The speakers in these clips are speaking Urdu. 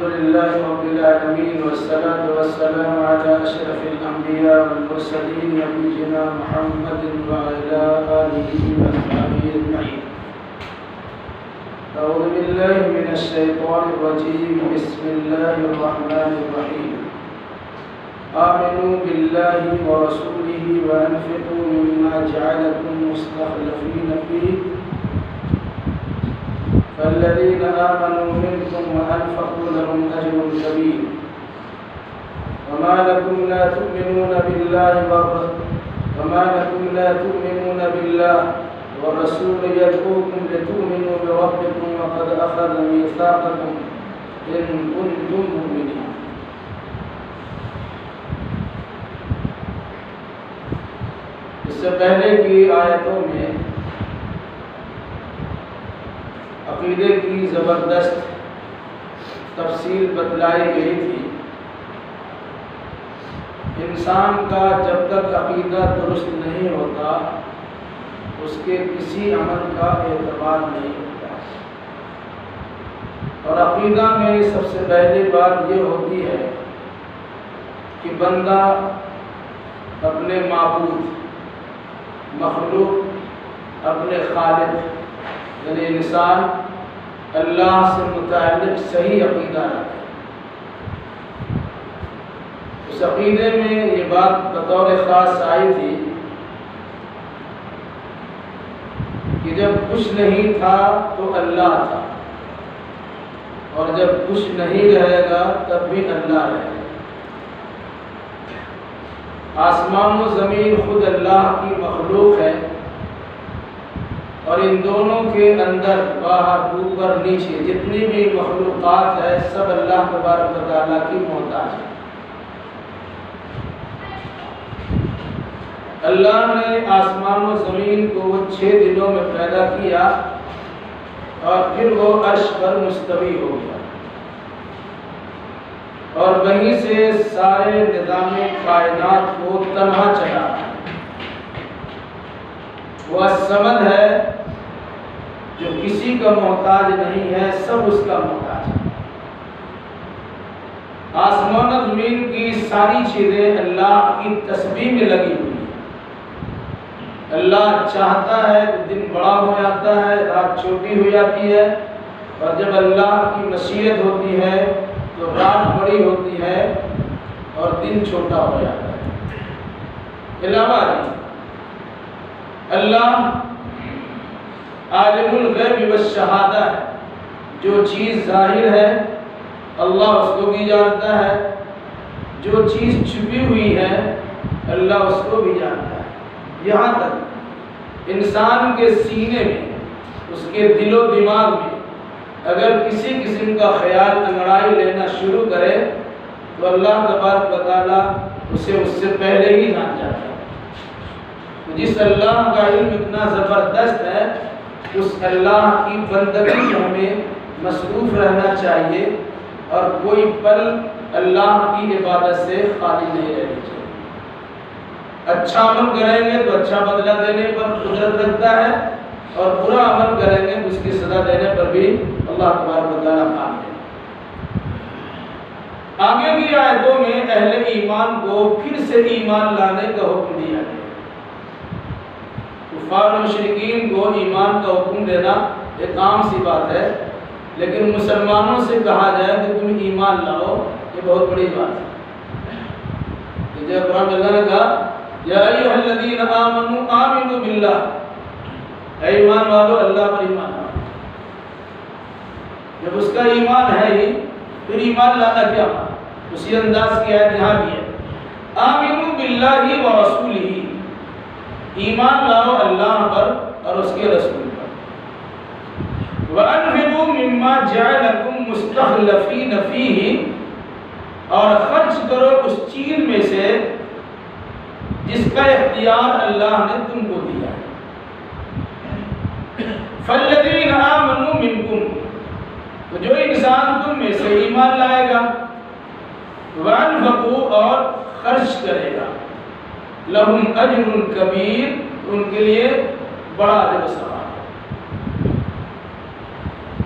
لله رب العالمين والصلاة والسلام على أشرف الأنبياء والمرسلين نبينا محمد وعلى آله وصحبه أجمعين. أعوذ بالله من الشيطان الرجيم. بسم الله الرحمن الرحيم. آمنوا بالله ورسوله وأنفقوا مما جعلكم مستخلفين فيه فالذين آمنوا منكم وأنفقوا لهم أجر كبير. وما لكم لا تؤمنون بالله والرسول يدعوكم لتؤمنوا بربكم وقد أخذ ميثاقكم إن كنتم مؤمنين. اس سے پہلے کی آیتوں میں عقیدے کی زبردست تفصیل بتلائی گئی تھی. انسان کا جب تک عقیدہ درست نہیں ہوتا اس کے کسی عمل کا اعتبار نہیں ہوتا. اور عقیدہ میں سب سے پہلی بات یہ ہوتی ہے کہ بندہ اپنے معبود، مخلوق، اپنے خالق یعنی انسان اللہ سے متعلق صحیح عقیدہ رکھے. اس عقیدے میں یہ بات بطور خاص آئی تھی کہ جب کچھ نہیں تھا تو اللہ تھا، اور جب کچھ نہیں رہے گا تب بھی اللہ رہے گا. آسمان و زمین خود اللہ کی مخلوق ہے، اور ان دونوں کے اندر باہر اوپر نیچے جتنی بھی مخلوقات ہے سب اللہ تبارک و تعالیٰ کی محتاج ہے. اللہ نے آسمان و زمین کو 6 دنوں میں پیدا کیا اور پھر وہ عرش پر مستوی ہو گیا، اور وہیں سے سارے نظام کائنات کو تنہا چلا. وہ الصمد ہے جو کسی کا محتاج نہیں ہے، سب اس کا محتاج ہے. آسمان و زمین کی ساری چیزیں اللہ کی تسبیح میں لگی ہوئی ہیں. اللہ چاہتا ہے تو دن بڑا ہو جاتا ہے، رات چھوٹی ہو جاتی ہے، اور جب اللہ کی مشیت ہوتی ہے تو رات بڑی ہوتی ہے اور دن چھوٹا ہو جاتا ہے. علاوہ اللہ عالم الغیب والشہادہ ہے. جو چیز ظاہر ہے اللہ اس کو بھی جانتا ہے، جو چیز چھپی ہوئی ہے اللہ اس کو بھی جانتا ہے. یہاں تک انسان کے سینے میں، اس کے دل و دماغ میں اگر کسی قسم کا خیال انگڑائی لینا شروع کرے تو اللہ تبارک و تعالیٰ اسے اس سے پہلے ہی جان جاتا ہے. جس اللہ کا علم اتنا زبردست ہے اس اللہ کی بندگی میں ہمیں مصروف رہنا چاہیے، اور کوئی پل اللہ کی عبادت سے خالی نہیں رہنا چاہیے. اچھا عمل کریں گے تو اچھا بدلہ دینے پر قدرت رکھتا ہے، اور برا عمل کریں گے تو اس کی سزا دینے پر بھی اللہ تبارک و تعالیٰ قادر ہے. آگے کی آیتوں میں اہل ایمان کو پھر سے ایمان لانے کا حکم دیا گیا. کفار و مشرکین کو ایمان کا حکم دینا ایک عام سی بات ہے، لیکن مسلمانوں سے کہا جائے کہ تم ایمان لاؤ، یہ بہت بڑی بات ہے. جب قرآن اللہ نے کہا یا ایھا الذین آمنوا آمنوا باللہ، اے ایمان والو اللہ پر ایمان لاؤ. جب اس کا ایمان ہے ہی پھر ایمان لانا کیا؟ اسی انداز کی آیت یہاں بھی ہے. آمنوا باللہ ورسولہ، ایمان لاؤ اللہ پر اور اس کے رسول پر. وَأَنْفِقُوا مِمَّا جَعَلَكُمْ مُسْتَخْلَفِينَ فِيهِ، اور خرچ کرو اس چیز میں سے جس کا اختیار اللہ نے تم کو دیا. فَالَّذِينَ آمَنُوا مِنْكُمْ، تو جو انسان تم میں سے ایمان لائے گا، وَأَنْفَقُوا، اور خرچ کرے گا، لَهُمْ أَجْرٌ كَبِيرٌ، ان کے لیے بڑا اجر و ثواب.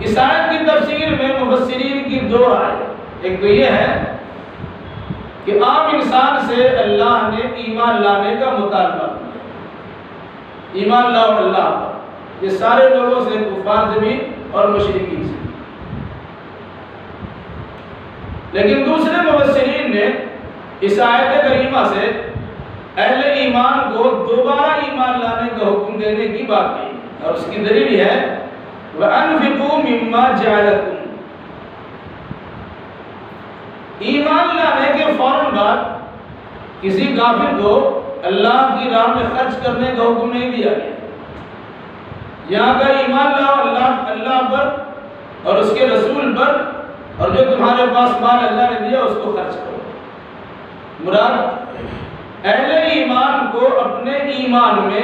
اس آیت کی تفسیر میں مفسرین کی 2 رائے. ایک تو یہ ہے کہ عام انسان سے اللہ نے ایمان لانے کا مطالبہ کیا، ایمان لاؤ اللہ پر، یہ سارے لوگوں سے، کفار سے بھی اور مشرکین سے۔ لیکن دوسرے مفسرین نے اس آیت کریمہ سے اہل ایمان کو دوبارہ ایمان لانے کا حکم دینے کی بات کی، اور اس کی دلیل ہے وَأَنفِقُوا مِمَّا جَعَلَكُمْ، ایمان لانے کے فوراً بعد کسی کافر کو اللہ کی راہ میں خرچ کرنے کا حکم نہیں دیا گیا۔ یہاں کا ایمان لاؤ اللہ پر اور اس کے رسول پر، اور جو تمہارے پاس مال اللہ نے دیا اس کو خرچ کرو۔ مراد اہل ایمان کو اپنے ایمان میں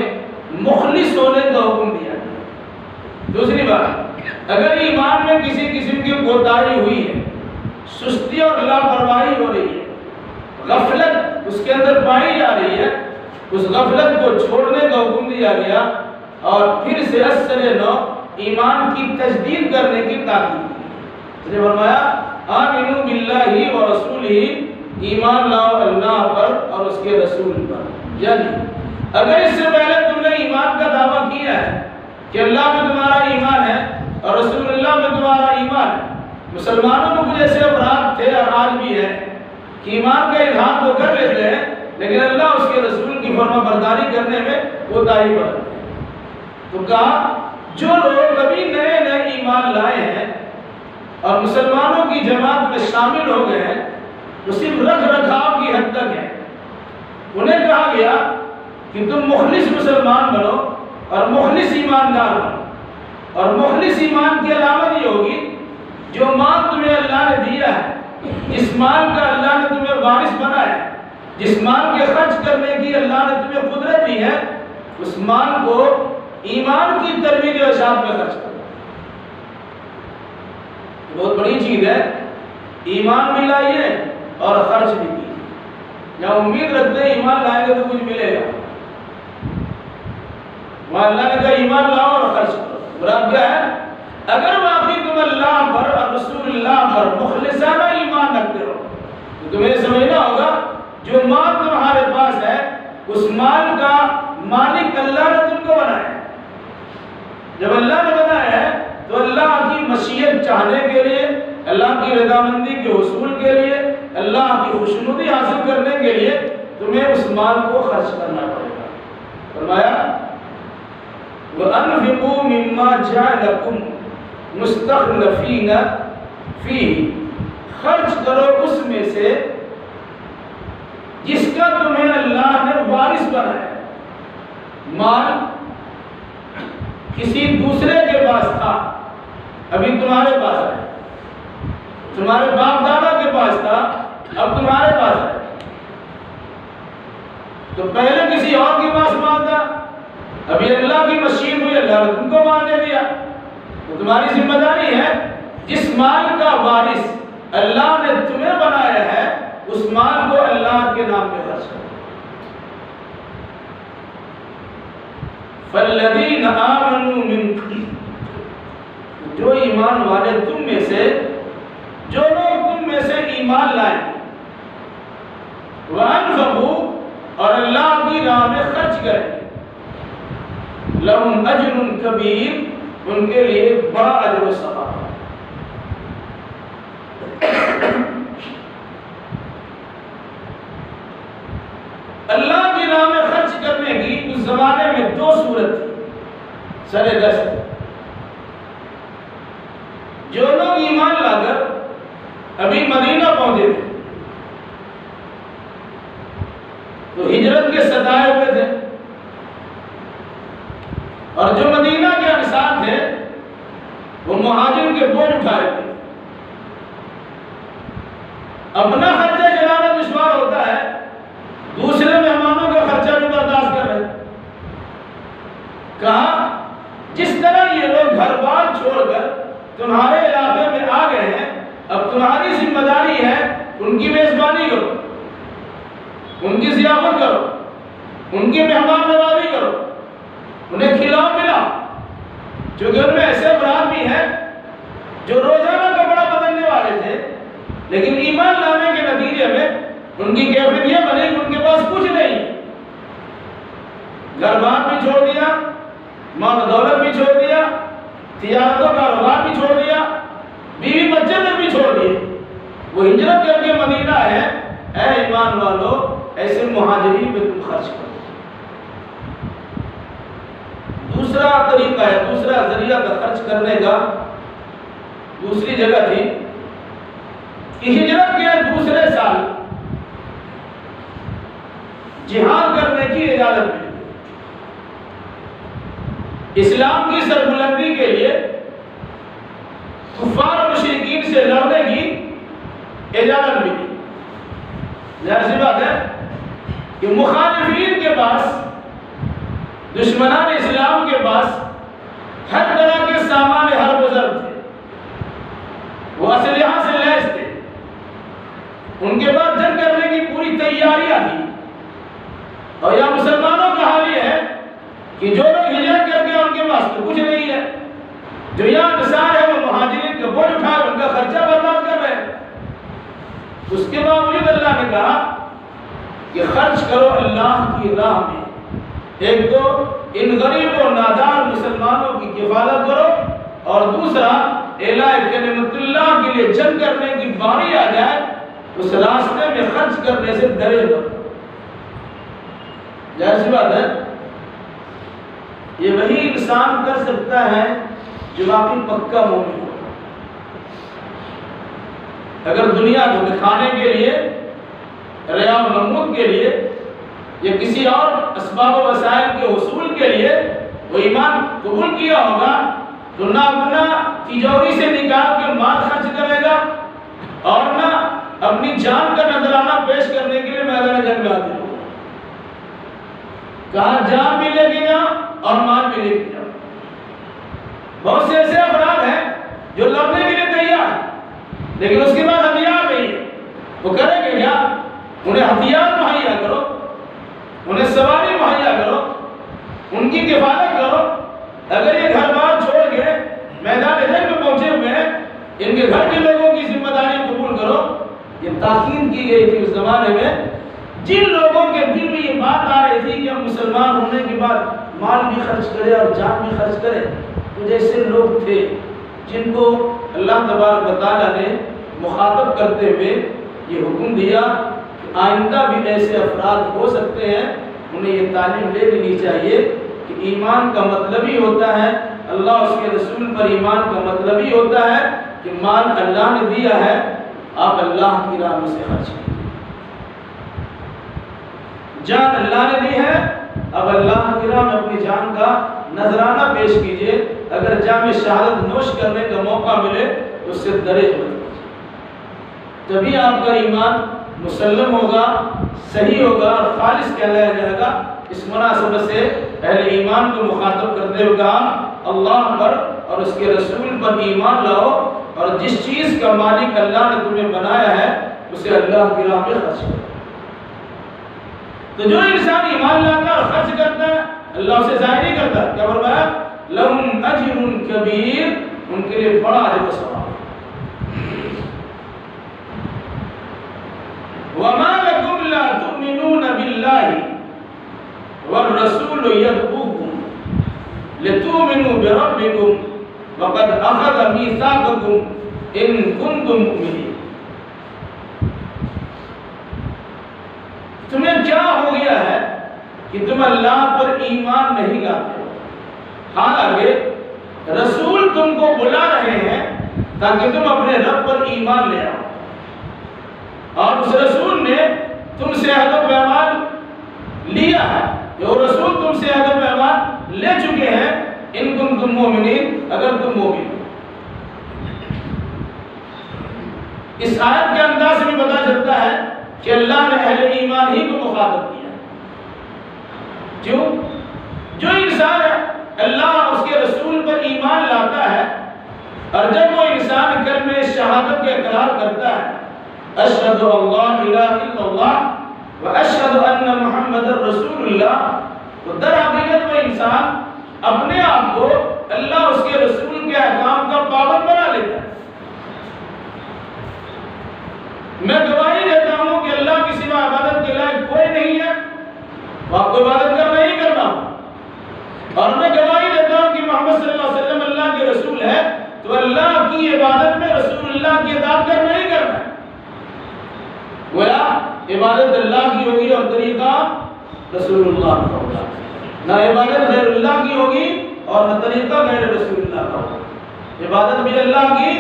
مخلص ہونے کا حکم دیا گیا۔ دوسری بات، اگر ایمان میں کسی قسم کی کوتاہی ہوئی ہے، سستی اور لاپرواہی ہو رہی ہے، غفلت اس کے اندر پائی جا رہی ہے، اس غفلت کو چھوڑنے کا حکم دیا گیا، اور پھر سے اثر نو ایمان کی تجدید کرنے کی تاکید کی۔ فرمایا آمنوا باللہ ورسولہ، ایمان لاؤ اللہ پر اور اس کے رسول پر۔ یعنی اگر اس سے پہلے تم نے ایمان کا دعویٰ کیا ہے کہ اللہ میں تمہارا ایمان ہے اور رسول اللہ میں تمہارا ایمان ہے، مسلمانوں میں کچھ ایسے افراد تھے اور آج بھی ہے کہ ایمان کا اظہار تو کر لیتے ہیں لیکن اللہ اس کے رسول کی فرما برداری کرنے میں کوتاہی برتتے ہیں۔ تو کہا جو لوگ ابھی نئے نئے ایمان لائے ہیں اور مسلمانوں کی جماعت میں شامل ہو گئے ہیں، وہ صرف رکھ رکھاؤ کی حد تک ہے، انہیں کہا گیا کہ تم مخلص مسلمان بنو اور مخلص ایماندار بنو، اور مخلص ایمان کی علامت یہ ہوگی جو مال تمہیں اللہ نے دیا ہے، جس مال کا اللہ نے تمہیں وارث بنایا ہے، جس مال کے خرچ کرنے کی اللہ نے تمہیں قدرت دی ہے، اس مال کو ایمان کی ترویج و اشاعت میں خرچ کرو۔ بہت بڑی چیز ہے، ایمان بھی لائیے اور خرچ بھی کیجیے۔ یا امید رکھتے ہیں ایمان لائیں گے تو کچھ ملے گا، وہاں اللہ نے کہا ایمان لاؤ اور خرچ کرو۔ مراد کیا ہے؟ اگر واقعی تم اللہ پر اور رسول اللہ پر مخلصانہ ایمان رکھتے ہو تو تمہیں سمجھنا ہوگا جو مال تمہارے پاس ہے اس مال کا مالک اللہ نے تم کو بنایا ہے۔ جب اللہ نے بنایا ہے تو اللہ کی مشیت چاہنے کے لیے، اللہ کی رضامندی کے حصول کے لیے، اللہ کی خوشنودی حاصل کرنے کے لیے تمہیں اس مال کو خرچ کرنا پڑے گا۔ فرمایا وَأَنْفِقُوا مِمَّا جَعَلَكُمْ مُسْتَخْلَفِينَ فِيهِ، خرچ کرو اس میں سے جس کا تمہیں اللہ نے وارث بنایا ہے۔ مال کسی دوسرے کے پاس تھا، ابھی تمہارے پاس ہے، تمہارے باپ دادا کے پاس تھا، اب تمہارے پاس ہے۔ تو پہلے کسی اور کے پاس مال تھا، ابھی اللہ کی مشیت ہوئی، اللہ نے تم کو مال دے دیا، تو تمہاری ذمہ داری ہے جس مال کا وارث اللہ نے تمہیں بنایا ہے اس مال کو اللہ کے نام پہ خرچ کرو۔ فَالَّذِينَ آمَنُوا مِنْكُمْ، جو ایمان والے تم میں سے، جو لوگ تم میں سے ایمان لائیں، وَأَنفَقُوا، اور اللہ کی راہ میں خرچ کریں، لَهُمْ أَجْرٌ كَبِيرٌ، ان کے لیے بڑا اجر و ثواب ہے۔ اللہ کی راہ میں خرچ کرنے کی اس زمانے میں دو صورت تھی سر دست۔ جو لوگ ایمان لا کر ابھی مدینہ پہنچے تھے تو ہجرت کے ستائے ہوئے تھے، اور جو مدینہ کے انصار تھے وہ مہاجر کے بوجھ اٹھائے تھے۔ اپنا خرچہ چلانا دشوار ہوتا ہے، دوسرے مہمانوں کا خرچہ بھی برداشت کر رہے۔ کہا جس طرح یہ لوگ گھر بار چھوڑ کر تمہارے علاقے میں آ گئے ہیں، اب تمہاری ذمہ داری ہے ان کی میزبانی کرو، ان کی ضیافت کرو، ان کی مہمان نوازی کرو، انہیں کھلاؤ پلاؤ، چونکہ ان میں ایسے افراد بھی ہیں جو روزانہ کپڑا بدلنے والے تھے لیکن ایمان لانے کے نتیجے میں ان کی کیفیت یہ بنے کہ ان کے پاس کچھ نہیں ہے، گھر بار بھی چھوڑ دیا، مال دولت بھی چھوڑ دیا، تجارت و کاروبار بھی چھوڑ دیا، بیوی بچے تک بھی چھوڑ دیے، وہ ہجرت کر کے مدینہ ہے۔ اے ایمان والو، ایسے مہاجرین پہ تم خرچ کرو۔ دوسرا طریقہ ہے، دوسرا ذریعہ کا خرچ کرنے کا، دوسری جگہ تھی کہ ہجرت کے دوسرے سال جہاد کرنے کی اجازت ملی، اسلام کی سربلندی کے لیے کفار و مشرکین سے لڑنے کی اجازت ملی۔ ظاہر سی بات ہے کہ مخالفین کے پاس، دشمنان اسلام کے پاس ہر طرح کے سامان حرب و ضرب تھے، وہ اسلحہ سے لیس تھے، ان کے پاس جنگ کرنے کی پوری تیاریاں تھی۔ اور یہاں مسلمانوں کا حال یہ ہے کہ جو لوگ ہجرت کر کے ان کے پاس تو کچھ نہیں ہے، جو یہاں انصار ہے وہ مہاجرین کا بوجھ اٹھا ان کا خرچہ برباد کر رہے ہیں۔ اس کے باوجود اللہ نے کہا کہ خرچ کرو اللہ کی راہ میں، ایک تو ان غریب و نادار مسلمانوں کی کفالت کرو، اور دوسرا اعلاء کلمت اللہ کے لیے جنگ کرنے کی باری آ جائے اس راستے میں خرچ کرنے سے ڈرے مت۔ ظاہر سی بات ہے یہ وہی انسان کر سکتا ہے جو واقعی پکا مومن ہو۔ اگر دنیا کو دکھانے کے لیے، ریا و نمود کے لیے، یا کسی اور اسباب و وسائل کے حصول کے لیے وہ ایمان قبول کیا ہوگا تو نہ اپنا تجوری سے نکال کے مال خرچ کرے گا اور نہ اپنی جان کا نذرانہ پیش کرنے کے لیے میدان جنگ میں حاضر ہوگا۔ کہا جان بھی لے کے جاؤ اور مال بھی لے کے جاؤ۔ بہت سے ایسے افراد ہیں جو لڑنے کے لیے تیار ہیں لیکن اس کے بعد ہتھیار نہیں ہے، وہ کریں گے کیا؟ انہیں ہتھیار مہیا کرو، انہیں سواری مہیا کرو، ان کی کفالت کرو۔ اگر یہ گھر بار چھوڑ کے میدان جنگ میں پہنچے ہوئے ہیں، ان کے گھر کے لوگوں کی ذمہ داری قبول کرو۔ یہ تاکید کی گئی تھی اس زمانے میں جن لوگوں کے دل میں یہ بات آ رہی تھی کہ ہم مسلمان ہونے کے بعد مال بھی خرچ کرے اور جان بھی خرچ کرے، تو جیسے لوگ تھے جن کو اللہ تبارک و تعالیٰ نے مخاطب کرتے ہوئے یہ حکم دیا کہ آئندہ بھی ایسے افراد ہو سکتے ہیں، انہیں یہ تعلیم لے لینی چاہیے کہ ایمان کا مطلب ہی ہوتا ہے، اللہ اس کے رسول پر ایمان کا مطلب ہی ہوتا ہے کہ مال اللہ نے دیا ہے، آپ اللہ کی راہ میں سے خرچ کریں۔ جان اللہ نے دی ہے، اب اللہ کی راہ میں اپنی جان کا نذرانہ پیش کیجئے۔ اگر جام شہادت نوش کرنے کا موقع ملے تو اس سے درج مت کیجئے، تبھی آپ کا ایمان مسلم ہوگا، صحیح ہوگا اور خالص کہلایا جائے گا۔ اس مناسبت سے اہل ایمان کو مخاطب کرتے ہوئے کہا اللہ پر اور اس کے رسول پر ایمان لاؤ، اور جس چیز کا مالک اللہ نے تمہیں بنایا ہے اسے اللہ کی راہ میں خرچ کرو۔ تو جو انسان ایمان لاتا ہے اور خرچ کرتا ہے اللہ اسے ضائع نہیں کرتا۔ کیا فرمایا؟ لہم اجر کبیر، ان کے لیے بڑا اجر و ثواب۔ وما لكم لا تؤمنون بالله والرسول يدعوكم لتؤمنوا بربكم وقد اخذ ميثاقكم ان كنتم مؤمنين۔ تمہیں کیا ہو گیا ہے کہ تم اللہ پر ایمان نہیں لاتے ہو، حالانکہ رسول تم کو بلا رہے ہیں تاکہ تم اپنے رب پر ایمان لے آؤ، اور اس رسول نے تم سے عہد و پیمان لیا ہے، جو رسول تم سے عہد و پیمان لے چکے ہیں، ان کنتم مومنین، اگر تم مومن ہو۔ اس آیت کے انداز سے بھی پتہ چلتا ہے کہ اللہ نے اہل ایمان ہی کو مخاطب کیا۔ کیوں؟ جو انسان اللہ اور اس کے رسول پر ایمان لاتا ہے، اور جب وہ انسان کلمہ شہادت کے اقرار کرتا ہے اشہد اللہ الہ الا اللہ و اشہد ان محمد رسول اللہ، تو در حقیقت وہ انسان اپنے آپ کو اللہ اس کے رسول کے احکام کا پابند بنا لیتا ہے۔ تو آپ کو عبادت کرنا ہی کرنا ہو. اور میں گواہی دیتا ہوں کہ محمد صلی اللہ علیہ وسلم اللہ کے رسول ہے، تو اللہ کی عبادت میں رسول اللہ کی اطاعت کرنا ہی کرنا ہے. گویا عبادت اللہ کی ہوگی اور طریقہ رسول اللہ کا ہوگا. نہ عبادت غیر اللہ کی ہوگی اور نہ طریقہ غیر رسول اللہ کا ہوگا. عبادت بھی اللہ کی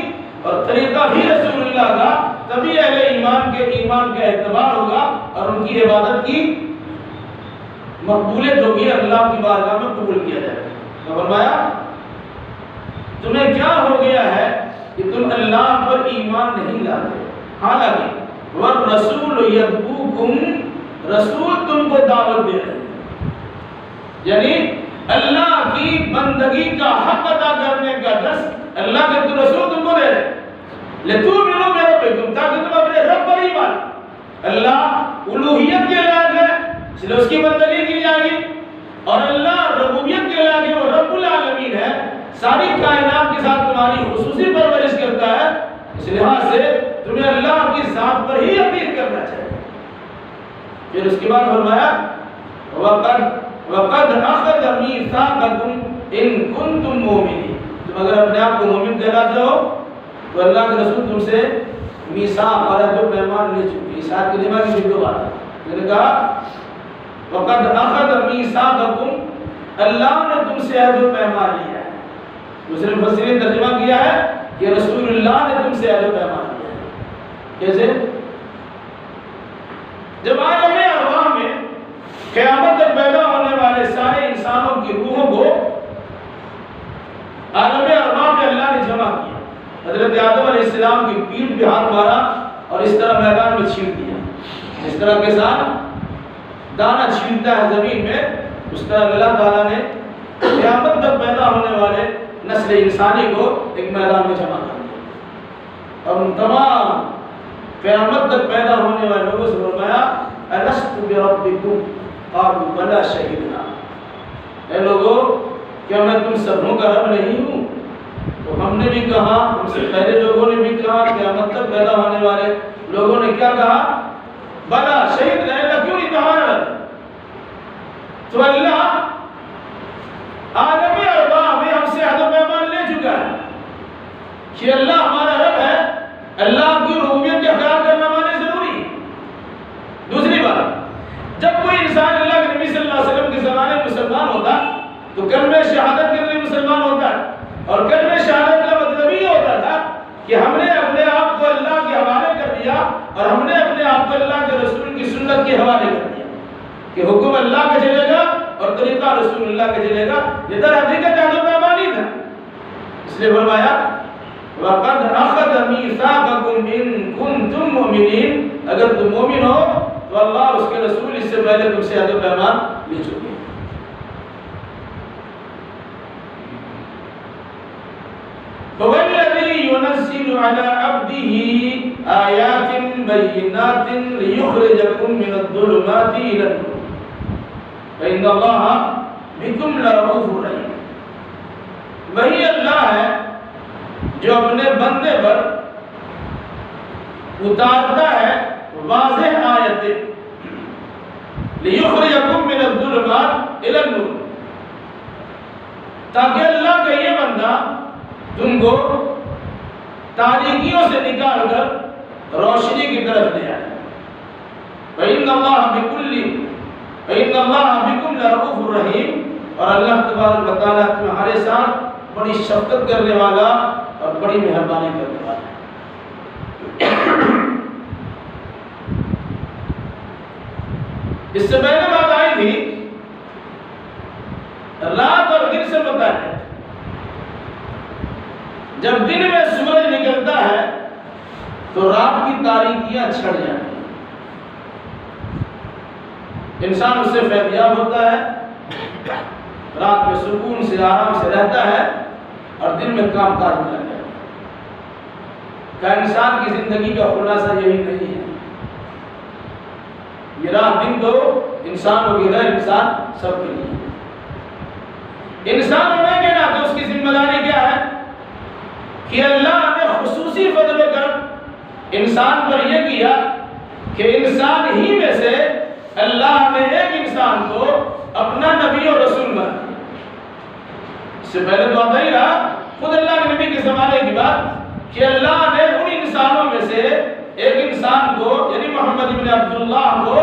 اور طریقہ بھی رسول اللہ کا، تبھی اہل ایمان کا اعتبار ہوگا اور ان کی عبادت کی مقبولیت ہوگی، اللہ کی بارگاہ میں قبول کیا جائے گا. تو فرمایا تمہیں کیا ہو گیا ہے کہ تم اللہ پر ایمان نہیں لاتے، حالانکہ والرسول یدعوکم، رسول تم کو دعوت دے رہے ہیں، یعنی اللہ کی بندگی کا حق ادا کرنے کا درس اللہ کے رسول تم کو دے رہے ہیں. لتؤمنوا بربکم، تاکہ تم اپنے رب پر ایمان. اللہ الوہیت کے لائق ہے اس لیے اس کی بندگی کی جائے گی، اور اللہ ربوبیت کے لائق ہے، وہ رب العالمین ہے، ساری کائنات کے ساتھ تمہاری خصوصی پرورش کرتا ہے. اس لحاظ سے تمہیں اللہ کی ذات پر ہی یقین کرنا چاہیے. پھر اس کے بعد فرمایا وَقَدْ أَخَذَ مِيثَاقَكُمْ إِن كُنتُم مُؤْمِنِينَ، تم اگر اپنے آپ کو مومن کہلاتے ہو تو اللہ کے رسول تم سے میثاق اور عہد و پیمان لے چکے. میثاق کی جمع کی دو بات ہے. میں نے کہا وَقَدْ أَخَذَ مِيثَاقَكُمْ، اللہ نے تم سے عہد و پیمان لیا ہے. دوسرے مفسرین نے ترجمہ کیا ہے کہ رسول اللہ نے تم سے عہد و پیمان لیا ہے. کیسے؟ جب عالم ارواح میں قیامت تک پیدا ہونے والے سارے انسانوں کی روحوں کو عالم ارواح میں اللہ نے جمع کیا، حضرت آدم علیہ السلام کی پیٹھ پہ ہاتھ مارا اور اس طرح میدان میں چھینٹ دیا. اس طرح کے ساتھ دانا چھینٹتا ہے زمین میں، اس طرح اللہ تعالیٰ نے قیامت تک پیدا ہونے والے نسل انسانی کو ایک میدان میں جمع کر دیا اور ان تمام قیامت تک پیدا ہونے والے لوگوں سے فرمایا الست بربکم قالوا بلی شہدنا، اے لوگو کیا میں تم سبوں کا رب نہیں ہوں؟ تو ہم نے بھی کہا، ہم سے پہلے لوگوں نے بھی کہا، قیامت تک پیدا ہونے والے لوگوں نے کیا کہا؟ بلا شہدنا. اللہ کیوں نہیں کہا رب؟ تو اللہ عالم ارواح میں ہم سے عہد و پیمان لے چکا ہے کہ اللہ ہمارا رب ہے. اللہ کی ربوبیت کا اقرار کرنا ہمارے ضروری ہے. دوسری بات، جب کوئی انسان اللہ کے نبی صلی اللہ علیہ وسلم کے زمانے میں مسلمان ہوتا تو کلمہ شہادت کے لیے مسلمان ہوتا ہے، اور کلمہ شہادت کا مطلب یہ ہوتا تھا کہ ہم نے اپنے آپ کو اللہ کے حوالے کر دیا اور ہم نے اپنے آپ کو اللہ کے رسول کی سنت کے حوالے کر دیا کہ حکم اللہ کا چلے گا اور طریقہ رسول اللہ کا چلے گا. یہ در حقیقت عہد و پیمان ہی تھا. اس لیے فرمایا وَقَدْ أَخَذَ مِيثَاقَكُمْ إِن كُنتُم مُؤْمِنِينَ، اگر تم مومن ہو تو اللہ اس کے رسول اس سے پہلے تم سے عہد و پیمان لے چکے ہیں. وَالَّذِي يُنَزِّلُ عَلَىٰ عَبْدِهِ آيَاتٍ بَيِّنَاتٍ لِيُخْرِجَكُم مِّنَ الظُّلُمَاتِ إِلَى النُّورِ وَإِنَّ اللَّهَ بِكُمْ لَرَءُوفٌ رَحِيمٌ. وہی اللہ ہے جو اپنے بندے پر اتارتا ہے واضح آیتیں لِيُخْرِجَكُم مِّنَ الظُّلُمَاتِ إِلَى النُّورِ، تاکہ اللہ کا یہ بندہ تم کو تاریکیوں سے نکال کر روشنی کی طرف لے آئے. وَإِنَّ اللَّهَ بِكُمْ لَرَءُوفٌ رَحِيمٌ، اور اللہ تبارک و تعالیٰ تمہارے ساتھ بڑی شفقت کرنے والا اور بڑی مہربانی کرنے والا ہے. اس سے پہلے بات آئی تھی رات اور دن سے متعلق. جب دن میں سورج نکلتا ہے تو رات کی تاریکیاں چھڑ جاتی ہیں، انسان اس سے فیضیاب ہوتا ہے، رات میں سکون سے آرام سے رہتا ہے اور دن میں کام کاج میں لگ جاتا ہے. کیا انسان کی زندگی کا خلاصہ یہی نہیں ہے؟ یہ رات دن تو انسان و غیر انسان سب کے لیے. انسان ہونے کے ناطے اس کی ذمہ داری کیا ہے کہ اللہ نے خصوصی فضل و کرم انسان پر یہ کیا کہ انسان ہی میں سے اللہ نے ایک انسان کو نبی اور رسول بنا دیا۔ اس سے پہلے تو آتا ہی رہا خود اللہ کے نبی کے زمانے کی بات کہ اللہ نے ان انسانوں میں سے ایک انسان کو یعنی محمد بن عبداللہ کو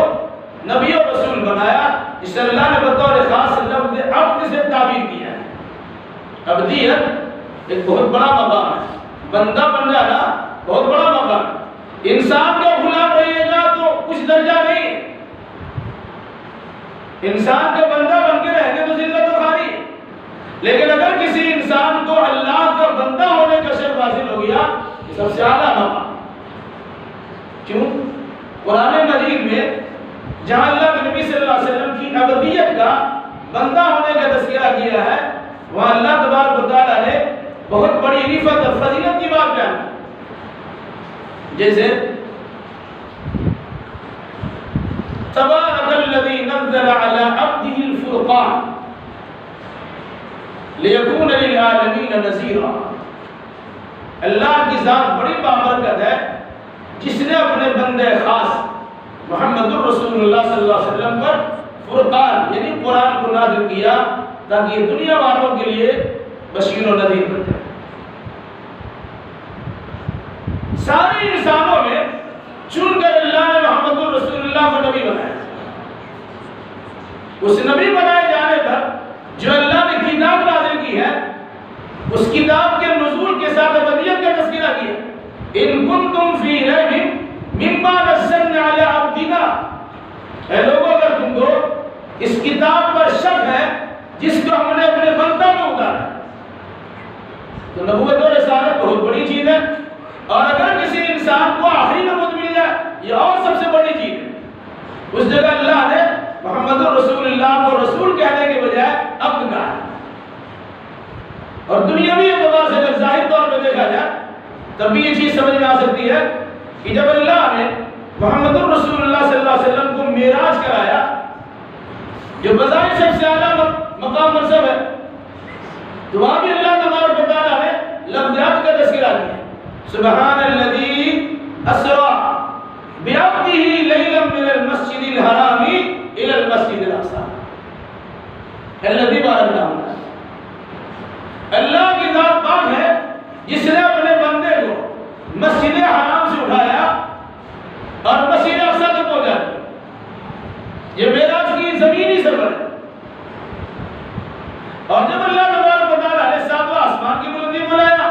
نبی اور رسول بنایا، جسے اللہ نے بطور خاص لفظ عبد سے تعبیر کیا ہے۔ عبدیت ایک بہت بڑا مقام ہے، بندہ بن جانا بہت بڑا مقام ہے۔ انسان کا غلام رہیے گا تو کچھ درجہ نہیں، انسان کا بندہ بن کے رہنے تو ذلت و خواری ہے، لیکن اگر کسی انسان کو اللہ کا بندہ ہونے کا شرف حاصل ہو گیا یہ سب سے اعلیٰ مقام۔ کیوں؟ قرآن مجید میں جہاں اللہ کے نبی صلی اللہ علیہ وسلم کی عبدیت کا بندہ ہونے کا تذکرہ کیا ہے، وہاں اللہ تبارک و تعالیٰ نے بہت بڑی رفعت اور فضیلت کی بات بیان کی، جیسے تبارک الذی نزل علی عبدہ الفرقان لیکون للعالمین نذیرا۔ اللہ کی ذات بڑی بابرکت ہے جس نے اپنے بندے خاص محمد الرسول اللہ صلی اللہ علیہ وسلم پر فرقان یعنی قرآن کو نازل کیا تاکہ یہ دنیا والوں کے لیے بشیر و نذیر بن جائے۔ سارے انسانوں میں چن کر اللہ نے محمد الرسول اللہ کو نبی بنایا۔ اس نبی بنائے جانے پر جو اللہ نے کتاب نازل کی ہے اس کتاب کے نزول کے ساتھ ابدیت کا تذکرہ کیا۔ ان کنتم فی ریب مما نزلنا علی عبدنا، اے لوگوں اگر تم کو اس کتاب پر شک ہے جس کو ہم نے اپنے بندہ میں اتارا، تو نبوت اور رسالت بہت بڑی چیز ہے، اور اگر کسی انسان کو آخری نبوت مل جائے یہ اور سب سے بڑی چیز ہے۔ اس جگہ اللہ نے محمد رسول اللہ کو رسول کہنے کے بجائے عبد کہا ہے۔ اور دنیاوی اعتبار سے اگر ظاہر طور پہ دیکھا جائے تب بھی یہ چیز سمجھ میں آ سکتی ہے کہ جب اللہ نے محمد رسول اللہ صلی اللہ علیہ وسلم کو معراج کرایا جو بظاہر سب سے اعلیٰ مقام منصب ہے، تو وہاں بھی اللہ تبارک و تعالیٰ نے لفظ عبد کا تذکرہ کیا، سبحان الذی اسری بعبدہ لیلا من المسجد الحرام الى المسجد الاقصی الذی بارکنا حولہ۔ اللہ کی ذات پاک ہے جس نے اپنے بندے کو مسجد حرام سے اٹھایا اور مسجد اقصی تک پہنچا دیا۔ یہ معراج کی زمینی سفر ہے، اور جب اللہ تبارک و تعالیٰ نے ساتواں آسمان کی بلندی بنایا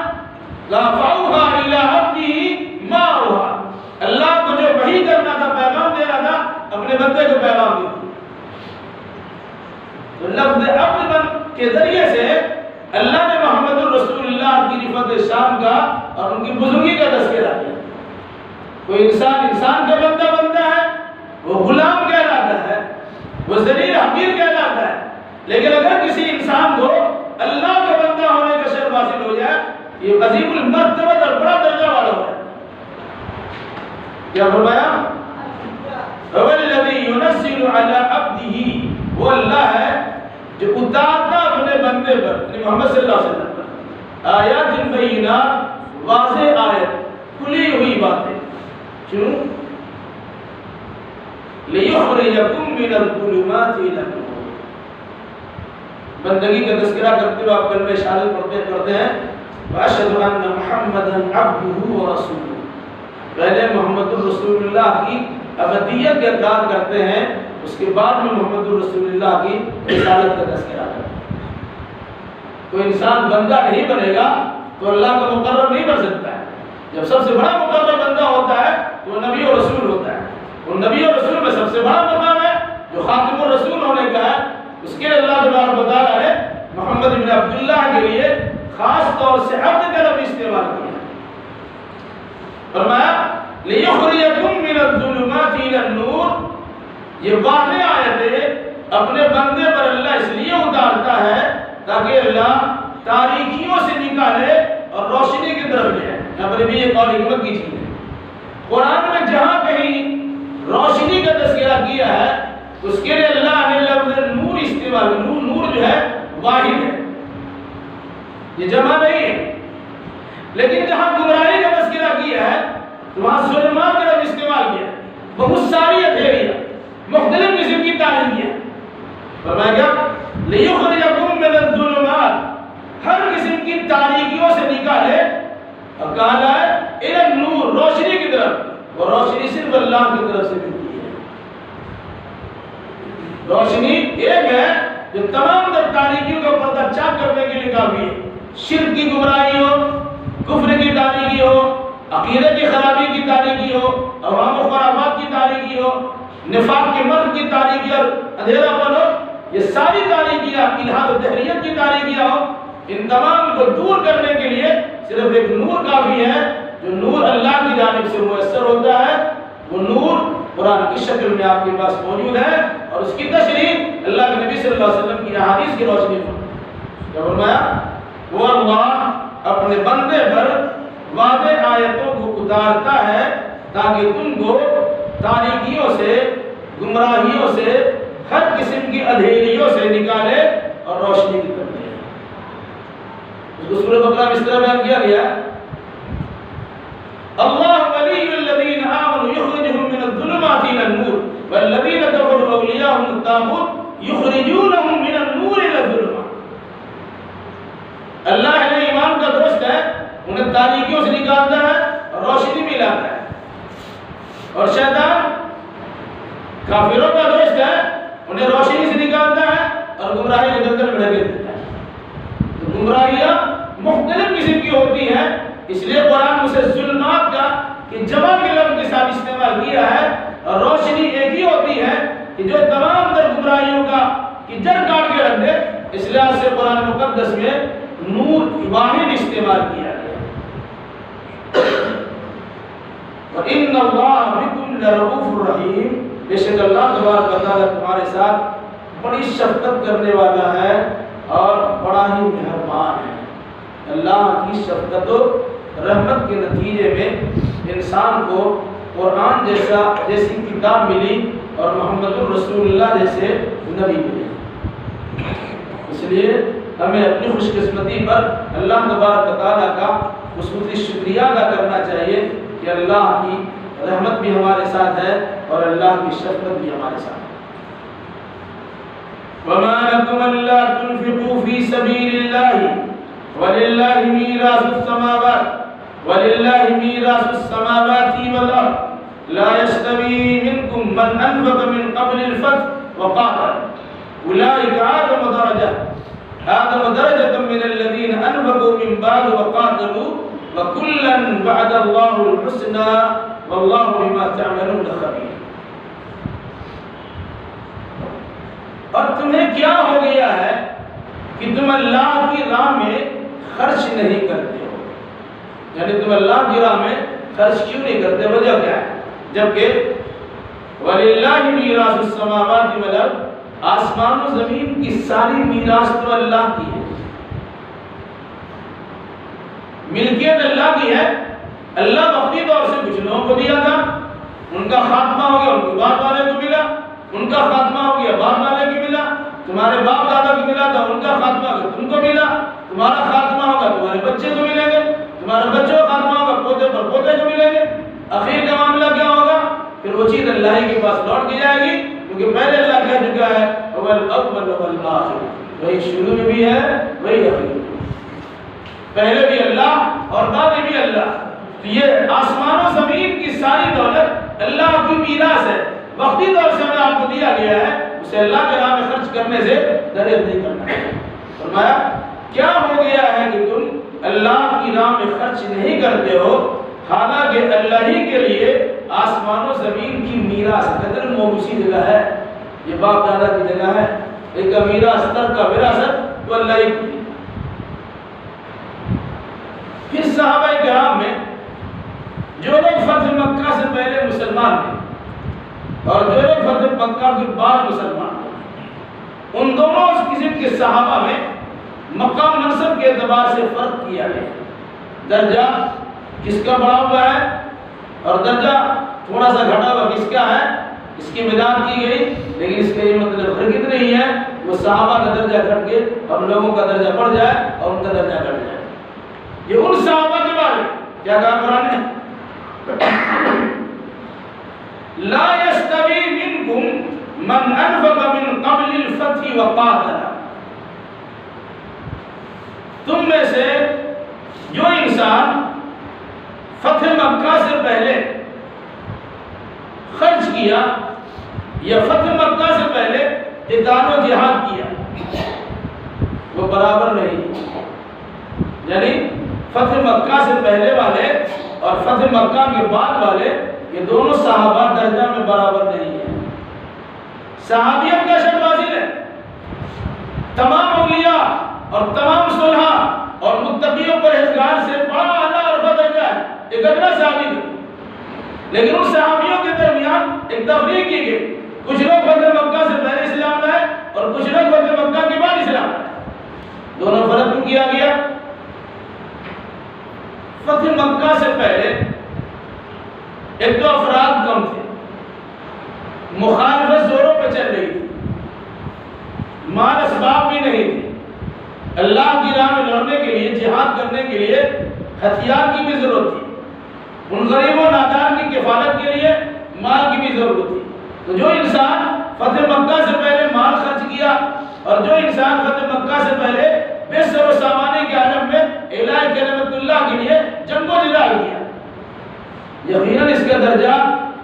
رفعوها الی عبدہ ما اوحی، اللہ کو جو وحی کرنا تھا پیغام دینا تھا اپنے بندے کو پیغام دیا۔ تو لفظ عبد کے ذریعے سے اللہ نے محمد الرسول اللہ کی رفعت شان کا اور ان کی بزرگی کا تذکرہ کیا۔ کوئی انسان انسان کا بندہ بنتا ہے وہ غلام کہلاتا ہے، وہ ذلیل حقیر کہلاتا ہے، لیکن اگر کسی انسان کو اللہ کا بندہ ہونے کا شرف حاصل ہو جائے یہ عظیم المرتبہ اور بڑا درجہ والا ہوتا ہے۔ کیا فرمایا؟ هو الذی ينزل علی عبدہ، وہ اللہ ہے جو اتارتا اپنے بندے پر یعنی محمد صلی اللہ علیہ وسلم پر آیات بینات، واضح آیت، کھلی ہوئی باتیں، کیوں؟ لِيُخْرِجَكُم مِّنَ الظُّلُمَاتِ إِلَى النُّورِ۔ بندگی کا تذکرہ کرتے ہوئے آپ کلمہ شہادت پڑھتے ہیں وَأَشْهَدُ أَنَّ مُحَمَّدًا عَبْدُهُ وَرَسُولُهُ، پہلے محمد الرسول اللہ کی ابدیت کا اقرار کرتے ہیں، اس کے بعد میں محمد الرسول اللہ کی رسالت کا تذکرہ کرتے ہیں۔ کوئی انسان بندہ نہیں بنے گا تو اللہ کا مقرر نہیں بن سکتا ہے۔ جب سب سے بڑا مقرر بندہ ہوتا ہے تو وہ نبی اور رسول ہوتا ہے، اور نبی اور رسول میں سب سے بڑا مقام ہے جو خاتم الرسول ہونے کا ہے، اس کے لیے اللہ تبارک و تعالیٰ نے محمد بن عبداللہ کے لیے خاص طور سے عبد کا لفظ استعمال کیا۔ فرمایا لِيُخْرِجَكُم مِّنَ الظُّلُمَاتِ إِلَى النُّورِ، یہ واضح آیت ہے اپنے بندے پر اللہ اس لیے اتارتا ہے تاکہ اللہ تاریکیوں سے نکالے اور روشنی کی طرف لے۔ یہاں پر بھی ایک اور حکمت کی چیز ہے، قرآن میں جہاں کہیں روشنی کا تذکرہ کیا ہے اس کے لیے اللہ نے لفظ نور استعمال، نور جو ہے واحد ہے، یہ جمع نہیں ہے، لیکن جہاں گمراہی کا تذکرہ کیا ہے تو وہاں ظلمات کا لفظ استعمال کیا ہے، بہت ساری اندھیریاں، مختلف قسم کی تاریکیاں۔ فرمایا کیا؟ لِيُخْرِجَكُم مِّنَ الظُّلُمَاتِ، ہر قسم کی تاریکیوں سے نکالے، اور کہا ہے اِلَى النُّورِ، روشنی کی طرف، اور روشنی صرف اللہ کی طرف سے ملتی ہے۔ روشنی ایک ہے جو تمام در تاریکیوں کا پردہ چاک کرنے کے لیے کافی ہے، شرک کی گمراہی ہو، کفر کی تاریکی ہو، عقیدے کی خرابی کی تاریکی ہو، عوام و خرافات کی تاریکی ہو، نفاق کے مرض کی تاریکی اور اندھیرا پن ہو، یہ ساری تاریکیاں، الحاد و دہریت کی تاریکیاں ہو، ان تمام کو دور کرنے کے لیے صرف ایک نور کافی ہے، جو نور اللہ کی جانب سے میسر ہوتا ہے۔ وہ نور قرآن کی شکل میں آپ کے پاس موجود ہے، اور اس کی تشریح اللہ کے نبی صلی اللہ علیہ وسلم کی احادیث کی روشنی میں کیا فرمایا؟ وہ اللہ اپنے بندے پر واضح آیتوں کو اتارتا ہے تاکہ تم کو تاریکیوں سے، گمراہیوں سے، ہر قسم کی اندھیریوں سے نکالے اور روشنی کی طرف لے۔ اس کو سورہ بقرہ میں اس طرح بیان کیا گیا، اللہ ولی الذین آمنوا یخرجہم من الظلمات الی النور والذین کفروا اولیاءہم الطاغوت یخرجونہم من النور الی الظلمات۔ اللہ ہے ایمان کا دوست ہے، انہیں تاریکیوں سے نکالتا ہے اور روشنی میں لاتا ہے، اور شیطان کافروں کا دوست ہے، انہیں روشنی سے نکالتا ہے اور گمراہی کے دلدل میں ڈھکیل دیتا ہے۔ تو گمراہیاں مختلف قسم کی ہوتی ہیں، اس لیے قرآن اسے ظلمات کا کہ جمع کے لفظ کے ساتھ استعمال کیا ہے، اور روشنی ایک ہی ہوتی ہے کہ جو تمام تر گمراہیوں کا کی جڑ کاٹ کے رکھ دے، اس لحاظ سے قرآن مقدس میں نور واحد استعمال کیا گیا۔ وَإِنَّ اللَّهَ بِكُمْ لَرَءُوفٌ رَحِيمٌ، بے شک اللہ تبارک و تعالیٰ تمہارے ساتھ بڑی شفقت کرنے والا ہے اور بڑا ہی مہربان ہے۔ اللہ کی شفقت و رحمت کے نتیجے میں انسان کو قرآن جیسی کتاب ملی اور محمد الرسول اللہ جیسے نبی ملے۔ اس لیے ہمیں اپنی خوش قسمتی پر اللہ تبارک و تعالیٰ کا خصوصی شکریہ ادا کرنا چاہیے کہ اللہ کی رحمت بھی ہمارے ساتھ ہے اور اللہ کی شفقت بھی ہمارے ساتھ ہے۔ وَمَا لَكُمْ أَلَّا تُنْفِقُوا فِي سَبِيلِ اللَّهِ وَلِلَّهِ مِيرَاثُ السَّمَاوَاتِ وَالْأَرْضِ لَا يَسْتَوِي مِنكُم مَّنْ أَنفَقَ مِن قَبْلِ الْفَتْحِ وَقَاتَلَ أُولَٰئِكَ أَعْظَمُ دَرَجَةً مِّنَ الَّذِينَ أَنفَقُوا مِن بَعْدُ وَقَاتَلُوا وَكُلًّا وَعَدَ اللَّهُ الْحُسْنَىٰ وَاللَّهُ بِمَا تَعْمَلُونَ خَبِيرٌ۔ اور تمہیں کیا ہو گیا ہے کہ تم اللہ کی راہ میں خرچ نہیں کرتے ہو؟ یعنی تم اللہ کی راہ میں خرچ کیوں نہیں کرتے؟ وجہ کیا ہے؟ جبکہ وَلِلَّهِ مِيرَاثُ السَّمَاوَاتِ وَالْأَرْضِ، آسمان و زمین کی ساری میراث تو اللہ کی ہے، ملکیت اللہ کی ہے۔ اللہ وقتی طور سے کچھ لوگوں کو دیا تھا، ان کا خاتمہ ہو گیا، ان کو بعد والے کو ملا، ان کا خاتمہ ہو گیا بعد والے کو ملا، تمہارے باپ دادا کو ملا تھا، ان کا خاتمہ ہو گیا تم کو ملا، تمہارا خاتمہ ہوگا تمہارے بچے کو ملیں گے، تمہارے بچوں کا خاتمہ ہوگا پوتے پر پوتے کو ملیں گے۔ اخیر کا معاملہ کیا ہوگا؟ پھر وہ چیز اللہ کے پاس لوٹ کے جائے گی، کیونکہ پہلے اللہ کہہ چکا ہے اول والآخر، وہی شروع میں بھی ہے وہی آخر میں، پہلے بھی اللہ اور بعد میں بھی اللہ۔ تو یہ آسمان و زمین کی ساری دولت اللہ کی میراث ہے، وقتی طور سے ہمیں آپ کو دیا گیا ہے، اسے اللہ کے راہ میں خرچ کرنے سے گریز نہیں کرنا ہے۔ فرمایا کیا ہو گیا ہے کہ تم اللہ کی راہ میں خرچ نہیں کرتے ہو، حالانکہ اللہ ہی کے لیے آسمان و زمین کی میراث قدر موروثی جگہ ہے، یہ باپ دادا کی جگہ ہے، ایک میراث تر کا وراثت تو اللہ ہی کی۔ پھر صحابہ کرام میں جو لوگ فتح مکہ سے پہلے مسلمان تھے اور جو لوگ فتح مکہ کے بعد مسلمان تھے، ان دونوں قسم کے صحابہ میں مقام منصب کے اعتبار سے فرق کیا گیا۔ درجہ کس کا بڑا ہوا ہے اور درجہ تھوڑا سا گھٹا ہوا کس کا ہے، اس کی مداد کی گئی، لیکن اس کا یہ مطلب ہرگز نہیں ہے وہ صحابہ کا درجہ گھٹ کے اور لوگوں کا درجہ بڑھ جائے اور ان کا درجہ گھٹ جائے۔ یہ ان صحابہ کے بارے میں کیا کہا قرآن نے؟ لا يستوي منكم من انفق من قبل الفتح وقاتل، تم میں سے جو انسان فتح مکہ سے پہلے خرچ کیا یا فتح مکہ سے پہلے قتال و جہاد کیا وہ برابر نہیں. یعنی فتح مکہ سے پہلے والے اور فتح مکہ کے بعد والے یہ دونوں صحابہ درجہ میں برابر نہیں ہیں. صحابیت کا شرط واضح ہے. تمام اولیاء اور تمام صلحاء اور متقیوں پرہیزگار سے بڑا اعلیٰ عرفہ درجہ ہے ایک ادنا صحابی کا. لیکن ان صحابیوں کے درمیان ایک تفریق کی گئی. کچھ لوگ فتح مکہ سے پہلے اسلام لائے اور کچھ لوگ فتح مکہ کے بعد اسلام لائے. دونوں فرق کیوں کیا گیا؟ فتح مکہ سے پہلے ایک تو افراد کم تھے, مخالفت زوروں پہ چل رہی تھی, مال اسباب بھی نہیں تھے, اللہ کی راہ میں لڑنے کے لیے جہاد کرنے کے لیے ہتھیار کی بھی ضرورت تھی, ان غریب و نادار کی کفالت کے لیے مال کی بھی ضرورت تھی. تو جو انسان فتح مکہ سے پہلے مال خرچ کیا اور جو انسان فتح مکہ سے پہلے بے سر و سامانی کے عالم میں اعلاء کلمت اللہ کے لیے جنگ و جدال کیا, یقیناً اس کا درجہ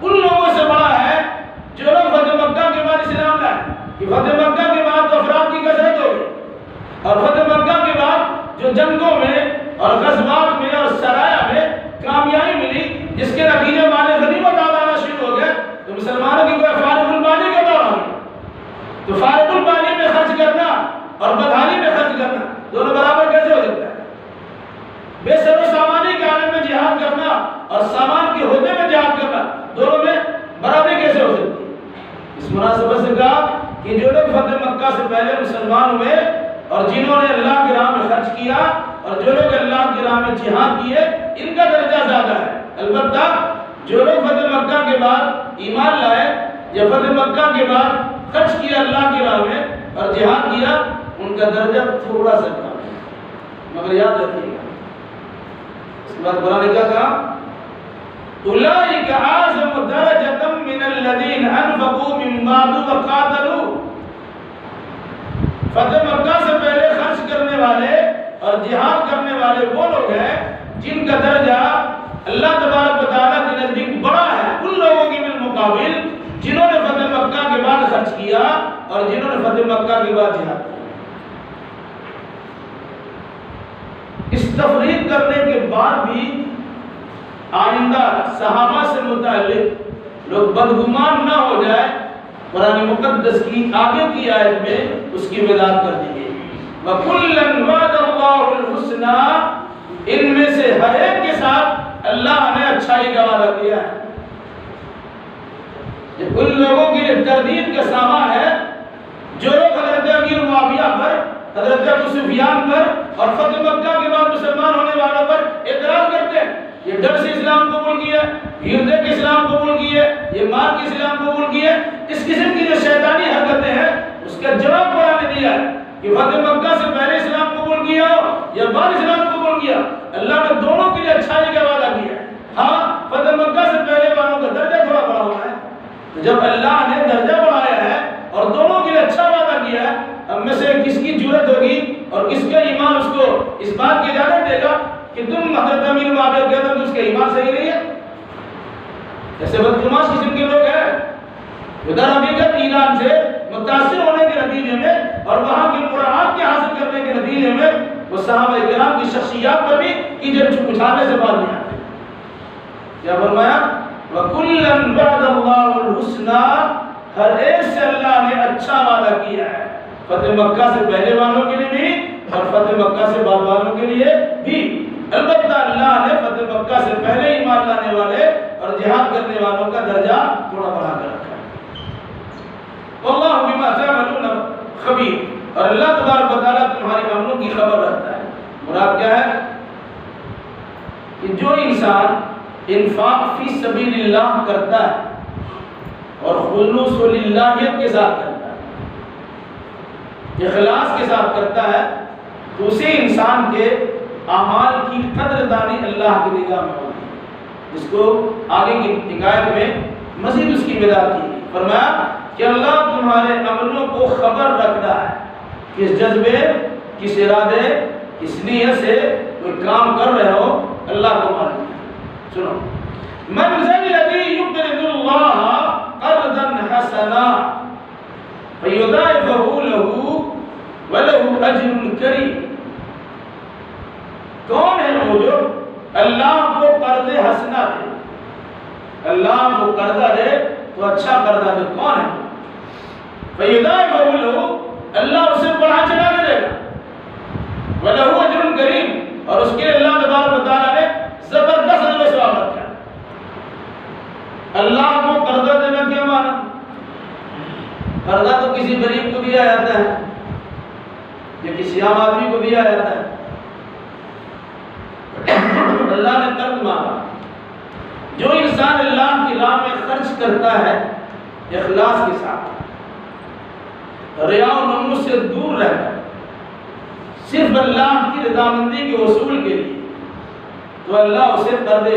ان لوگوں سے بڑا ہے جو لوگ فتح مکہ کے بعد اسلام لائے. کہ فتح مکہ کے بعد تو افراد کی کثرت ہو گئی اور فتح مکہ کے بعد جو جنگوں میں اور غزوات میں اور سرایا میں کامیابی ملی جس کے نتیجے مال غنیمت آنا شروع ہو گئے تو مسلمانوں کی کوئی فارغ البانی کا دور آ گیا. تو فارغ البانی میں خرچ کرنا اور بدحالی میں خرچ کرنا دونوں برابر کیسے ہو سکتا ہے؟ بے سر و سامانی کے عالم میں جہاد کرنا اور سامان کے عہدے میں جہاد کرنا دونوں میں برابری کیسے ہو سکتی ہے؟ اس مناسبت سے کہا کہ جو لوگ فتح مکہ سے پہلے مسلمان ہوئے اور جنہوں نے اللہ کی راہ میں خرچ کیا اور جو لوگ اللہ کی راہ میں جہاد کیے ان کا درجہ زیادہ ہے. البتہ جو لوگ فتح مکہ کے بعد ایمان لائے یا فتح مکہ کے بعد خرچ کیا اللہ کی راہ میں اور جہاد کیا ان کا درجہ تھوڑا سا کم ہے. مگر یاد رکھیے گا اس کے بعد قرآن نے کیا کہا؟ اولئک اعظم درجۃ من الذین انفقوا من بعد وقاتلوا. فتح مکہ سے پہلے خرچ کرنے والے اور جہاد کرنے والے وہ لوگ ہیں جن کا درجہ اللہ تبارک و تعالیٰ کے نزدیک بڑا ہے ان لوگوں کے بالمقابل جنہوں نے فتح مکہ کے بعد خرچ کیا اور جنہوں نے فتح مکہ کے بعد جہاد کیا. اس تفریق کرنے کے بعد بھی آئندہ صحابہ سے متعلق لوگ بدگمان نہ ہو جائے. قرآن مقدس کی آگے کی آیت میں اس کی وضاحت کر دی گئی. وَكُلًّا وَعَدَ اللَّهُ الْحُسْنَى. ان میں سے ہر ایک کے ساتھ اللہ نے اچھائی کا وعدہ کیا ہے. یہ ان لوگوں کے لیے تردید کا سامان ہے جو لوگ حضرت امیر معاویہ پر, حضرت ابو سفیان پر اور فتح مکہ کے بعد مسلمان ہونے والوں پر اعتراض کرتے ہیں. یہ ڈر سے اسلام قبول کیا, ہردے کے اسلام قبول کیے, یہ مال کے اسلام قبول کیے. اس قسم کی جو شیطانی حرکتیں ہیں اس کا جواب قرآن نے دیا ہے کہ فتح مکہ سے پہلے اسلام قبول کیا ہو یا بعد اسلام قبول کیا, اللہ نے دونوں کے لیے اچھائی کا وعدہ کیا ہے. ہاں فتح مکہ سے پہلے والوں کا درجہ تھوڑا بڑا ہوا ہے. جب اللہ نے درجہ بڑھایا ہے اور دونوں کے لیے اچھا وعدہ کیا ہے, اب میں سے کس کی جرت ہوگی اور کس کا ایمان اس کو اس بات کی اجازت دے گا کہ تم حضرت امیر معاویہ کہتے ہو اس کا ایمان صحیح نہیں ہے؟ ایسے بدگماش قسم کے لوگ ہیں ادھر حقیقت ایران سے متاثر ہونے کے نتیجے میں اور وہاں کی مراعات کے حاصل کرنے کے نتیجے میں وہ صحابہ کرام کی شخصیات پر بھی کیجڑ اچھالنے سے بات نہیں آتے. کیا فرمایا؟ وَكُلًّا وَعَدَ اللَّهُ الْحُسْنَى. ہر ایک سے اللہ نے اچھا وعدہ کیا ہے, فتح مکہ سے پہلے والوں کے لیے بھی اور فتح مکہ سے بعد والوں کے لیے بھی. البتہ اللہ نے فتح مکہ سے پہلے ایمان لانے والے اور جہاد کرنے والوں کا درجہ تھوڑا بڑھا کر رکھا ہے. واللہ بما تعملون خبیر. اور اللہ تبارک و تعالیٰ تمہاری عملوں کی خبر رکھتا ہے. مراد کیا ہے؟ کہ جو انسان انفاق فی سبیل اللہ کرتا ہے اور خلوص للہیت کے ساتھ کرتا ہے, اخلاص کے ساتھ کرتا ہے, تو اسی انسان کے اعمال کی قدردانی اللہ کی نگاہ میں ہوتی ہے. جس کو آگے کی حکایت میں مزید اس کی وضاحت کی. فرمایا کہ اللہ تمہارے عملوں کو خبر رکھتا ہے, کس جذبے, کس ارادے, کس نیت سے کوئی کام کر رہے ہو اللہ کو معلوم ہے۔ سنو، من ذا الذی یقرض اللہ قرضا حسنا فیضاعفہ لہ ولہ اجر کریم۔ کون ہے وہ جو اللہ کو قرض حسنا دے؟ اللہ کو قرضہ دے تو اچھا قرضہ دے، کون ہے؟ فیضاعفہ لہ، اللہ اسے بڑھا چڑھا کے دے گا، وَلَهُ أَجْرٌ كَرِيمٌ، اور اس کے لیے اللہ تبارک و تعالیٰ نے زبردست اجر و ثواب رکھا ہے۔ اللہ کو قرضہ دینا کیا مانا؟ قرضہ تو کسی غریب کو دیا جاتا ہے یا کسی عام آدمی کو دیا جاتا ہے۔ اللہ نے قرض مانگا، جو انسان اللہ کی راہ میں خرچ کرتا ہے اخلاص کے ساتھ، ریا و نمود سے دور رہ کر صرف اللہ کی رضامندی کے حصول کے لیے، تو اللہ اسے قرض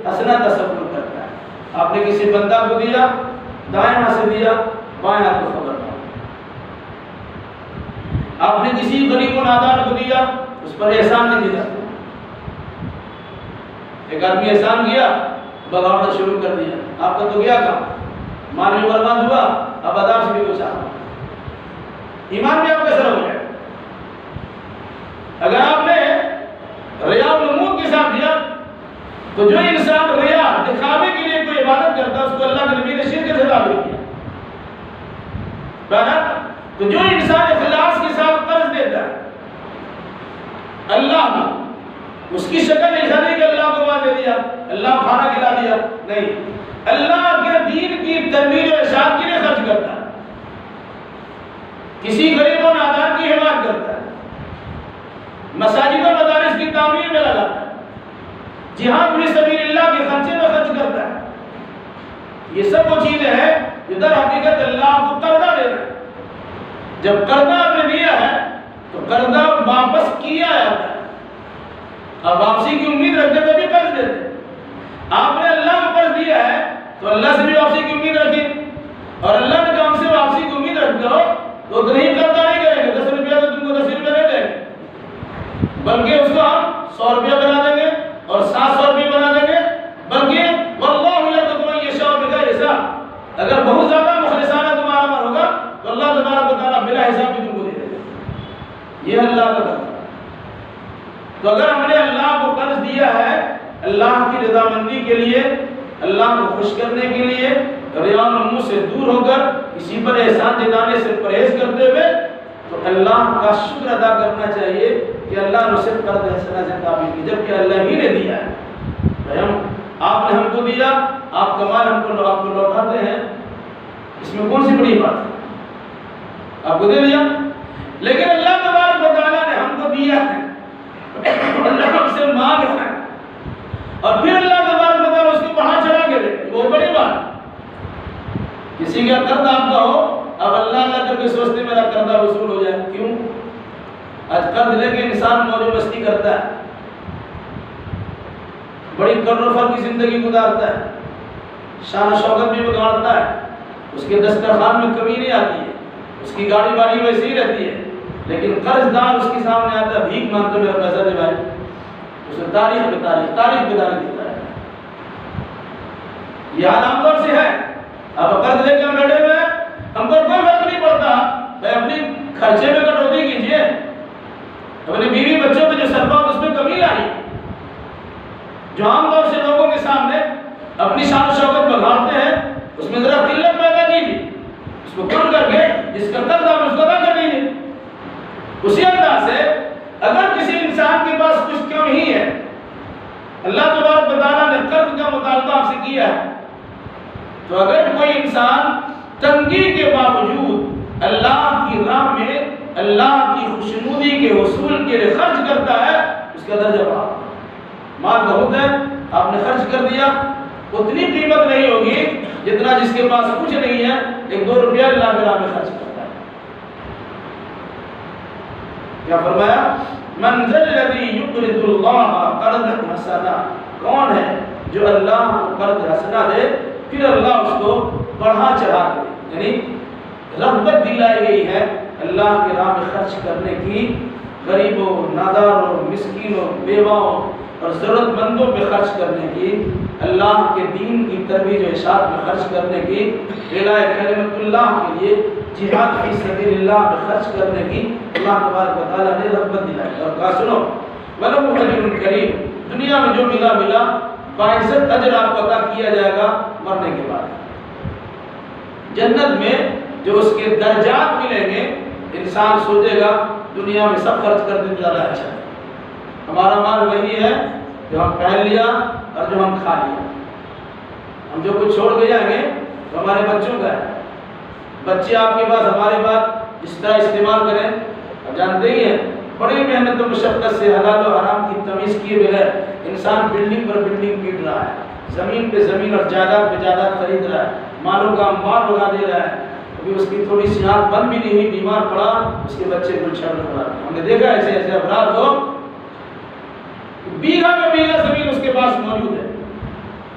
حسنہ تصور کرتا ہے۔ آپ نے کسی بندہ کو دیا، دائیں ہاتھ سے دیا، بائیں ہاتھ کو خبر نہ، آپ نے کسی غریب و نادار کو دیا، اس پر احسان نہیں دیا۔ ایک آدمی احسان کیا، بغاوت شروع کر دیا، آپ کا تو گیا کام، مال بھی برباد ہوا، اب عذاب سے بھی کچھ آ، ایمان بھی آپ کا سر ہو جائے۔ اگر آپ نے ریا و نمود کے ساتھ دیا تو جو انسان ریا دکھاوے کے لیے کوئی عبادت کرتا ہے اس کو اللہ کے نبی نے شرک سے تعبیر کیا۔ بہرحال تو جو انسان اخلاص کے ساتھ قرض دیتا ہے اللہ کو، اس کی شکل ایسا نہیں کہ اللہ کو مال دے دیا، اللہ کھانا کھلا دیا، نہیں، اللہ کے دین کی ترویج و ارشاد کے لیے خرچ کرتا ہے، کسی غریب و نادار کی حمایت کرتا ہے، مساجد و مدارس کی تعمیر میں لگاتا ہے، جہاد فی سبیل اللہ کے خرچے میں خرچ کرتا ہے۔ یہ سب وہ چیزیں ہیں جو در حقیقت اللہ کو قرضہ دے رہے ہیں۔ جب قرضہ آپ نے دیا ہے تو قرضہ واپس کیا جاتا ہے، اب واپسی کی امید رکھتے ہوئے بھی قرض دیتے ہیں۔ آپ نے اللہ کو قرض دیا ہے تو اللہ سے بھی واپسی کی امید رکھی، اور اللہ نے جو ہم سے واپسی کی امید رکھتے ہو تو کہیں قرضہ نہیں کریں گے، 10 روپیہ تو تم کو 10 روپیہ نہیں دیں گے، بلکہ اس کو ہم 100 روپیہ بنا دیں گے اور 700 روپیہ بنا دیں گے، بلکہ واللہ یرزق من یشاء بغیر حساب، اگر بہت زیادہ مخلصانہ تمہارا عمل ہوگا تو اللہ تبارک و تعالیٰ بلا حساب بھی تم کو دے دے گا۔ یہ اللہ کا قرض۔ تو اگر ہم نے اللہ کو قرض دیا ہے اللہ کی رضامندی کے لیے، اللہ کو خوش کرنے کے لیے، ریا و نمود سے دور ہو کر کسی پر احسان جتانے سے پرہیز کرتے ہوئے، تو اللہ کا شکر ادا کرنا چاہیے کہ اللہ نے صرف قرض حسنہ سے تعبیر کی، جبکہ اللہ ہی نے دیا ہے۔ آپ نے ہم کو دیا، آپ کا مال ہم کو آپ کو لوٹاتے ہیں، اس میں کون سی بڑی بات ہے؟ آپ کو دے دیا، لیکن اللہ تبارک و تعالیٰ نے ہم کو دیا ہے، اللہ ہم سے مانگ رہا ہے، اور پھر اللہ تبارک و تعالیٰ اس کو بڑھا چڑھا کے دے، وہ بڑی بات ہے۔ کسی کا قرض آپ کا ہو، اب اللہ کر کے سوچتے میرا قرضہ وصول ہو جائے، کیوں؟ آج قرض لے کے انسان موج مستی کرتا ہے، بڑی کرنوفر کی زندگی گزارتا ہے، شان و شوکت بھی بگاڑتا ہے، اس کے دسترخوان میں کمی نہیں آتی ہے، اس کی گاڑی باڑی ویسی ہی رہتی ہے، لیکن قرض دار اس کے سامنے آتا ہے، بھیک مانگتے میرا پیسہ دے بھائی، اسے تاریخ پہ تاریخ دیتا ہے۔ یہ حال عام طور سے ہے۔ اب قرض لے کے ہم بیٹھے ہوئے ہیں، ہم کو کوئی فرق نہیں پڑتا، بھائی اپنی خرچے میں کٹوتی کیجیے، اپنے بیوی بچوں پہ جو صرفات اس میں کمی لائی، جو عام طور سے لوگوں کے سامنے اپنی شان و شوکت بگاڑتے ہیں، اس میں ذرا قلت پیدا کیجیے، اس کو کم کر کے جس کا قرض آپ اس کو ادا کر دیجیے۔ اسی انداز سے اگر کسی انسان کے پاس کچھ کم ہی ہے، اللہ تبارک و تعالیٰ نے قرض کا مطالبہ آپ سے کیا ہے، تو اگر کوئی انسان تنگی کے باوجود اللہ کی راہ میں اللہ کی خوشنودی کے حصول کے لیے خرچ کرتا ہے، اس کا درجہ بڑھا۔ مال بہت ہے، آپ نے خرچ کر دیا، اتنی قیمت نہیں ہوگی جتنا جس کے پاس کچھ نہیں ہے 1-2 روپیہ اللہ کی راہ میں خرچ کرتا ہے۔ کیا فرمایا؟ من ذا الذی یقرض اللہ قرضا حسنا، کون ہے جو اللہ کو قرض حسنہ دے پھر اللہ اس کو بڑھا چڑھا دے، یعنی رغبت دلائی گئی ہے اللہ کی راہ میں خرچ کرنے کی، غریبوں، ناداروں، مسکینوں، بیواؤں اور ضرورت مندوں پہ خرچ کرنے کی، اللہ کے دین کی ترویج و اشاعت میں خرچ کرنے کی، اعلاء کلمت اللہ کے لیے جہاد فی سبیل اللہ میں خرچ کرنے کی اللہ تبارک و تعالیٰ نے رغبت دلائی اور کہا سنو وَلَهُ أَجْرٌ كَرِيمٌ، دنیا میں جو ملا باعزت اجر آپ کو عطا کیا جائے گا مرنے کے بعد۔ جنت میں جو اس کے درجات ملیں گے، انسان سوچے گا دنیا میں سب خرچ کر دیں زیادہ اچھا ہے، ہمارا مال وہی ہے جو ہم پہن لیا اور جو ہم کھا لیا، ہم جو کچھ چھوڑ کے جائیں گے تو ہمارے بچوں کا ہے۔ بچے آپ کے پاس ہمارے پاس اس طرح استعمال کریں، آپ جانتے ہی ہیں بڑی محنت و مشقت سے حلال و حرام کی تمیز کیے بغیر انسان بلڈنگ پر بلڈنگ پیٹ رہا ہے، زمین پہ زمین اور جائیداد پہ جائیداد خرید رہا ہے، مالوں کا انبار لگا دے رہا ہے، ابھی اس کی تھوڑی سی آنکھ بند بھی نہیں ہوئی، بیمار پڑا، اس کے بچے گلچھڑ لگا رہے ہیں۔ ہم نے دیکھا ایسے ایسے افراد ہو بیگھہ میں بیگھہ زمین اس کے پاس موجود ہے،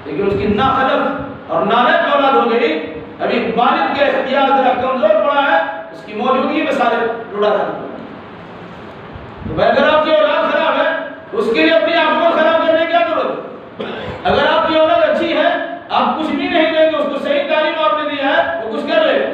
لیکن اس کی ناخلف اور نالائق اولاد ہو گئی، ابھی والد کے اختیار ذرا کمزور پڑا ہے، اس کی موجودگی میں سارے لڑا ختم۔ تو اگر آپ کی اولاد خراب ہے اس کے لیے اپنی آنکھوں کو خراب کرنے کی کیا ضرورت ہے؟ اگر آپ کی اولاد اچھی ہے، آپ کچھ بھی نہیں دیں گے، اس کو صحیح تعلیم آپ نے دیا ہے وہ کچھ کر لے گا،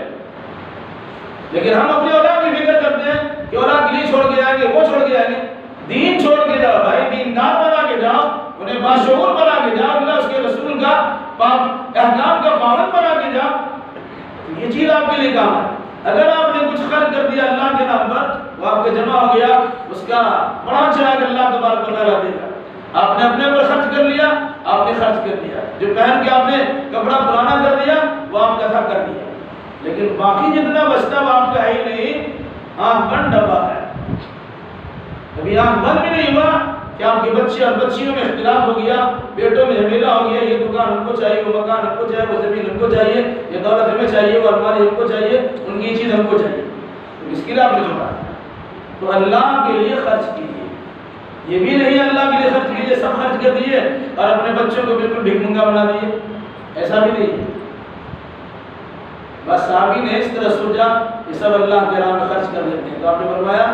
لیکن ہم اپنی اولاد کی فکر کرتے ہیں کہ اولاد کے لیے چھوڑ کے جائیں گے، وہ چھوڑ کے جائیں گے۔ دین چھوڑ کے جاؤ بھائی، دیندار بنا کے جاؤ، انہیں باشعور بنا کے جاؤ، اللہ اس کے رسول کا احکام کا پابند بنا کے جاؤ، یہ چیز آپ کے لیے کام ہے۔ اگر آپ نے کچھ خرچ کر دیا اللہ کے نام پر، وہ آپ کے جمع ہو گیا، اس کا بڑا چراغ اللہ تبارک و تعالیٰ دے گا۔ آپ نے اپنے پر خرچ کر لیا، آپ نے خرچ کر دیا، جو پہن کے آپ نے کپڑا پرانا کر دیا وہ آپ کا تھا کر دیا، لیکن باقی جتنا بچتا وہ آپ کا ہے ہی نہیں، آنکھ بند ڈبا ہے۔ ابھی آنکھ بند بھی نہیں ہوا کہ آپ کے بچے اور بچیوں میں اختلاف ہو گیا، بیٹوں میں جھمیلا ہو گیا، یہ دکان ہم کو چاہیے، وہ مکان ہم کو چاہیے، وہ زمین ہم کو چاہیے، یہ دولت ہمیں چاہیے، وہ الماری ہم کو چاہیے، ان کی چیز ہم کو چاہیے، تو اس کے لیے آپ نے چھوڑا۔ تو اللہ کے لیے خرچ کیجیے، یہ بھی نہیں اللہ کے لیے خرچ کیجیے سب خرچ کر دیجیے اور اپنے بچوں کو بالکل بھکمنگا بنا دیجیے، ایسا بھی نہیں ہے۔ بس صحابی نے اس طرح سوچا یہ سب اللہ کے راہ میں خرچ کر دیتے ہیں، تو آپ نے فرمایا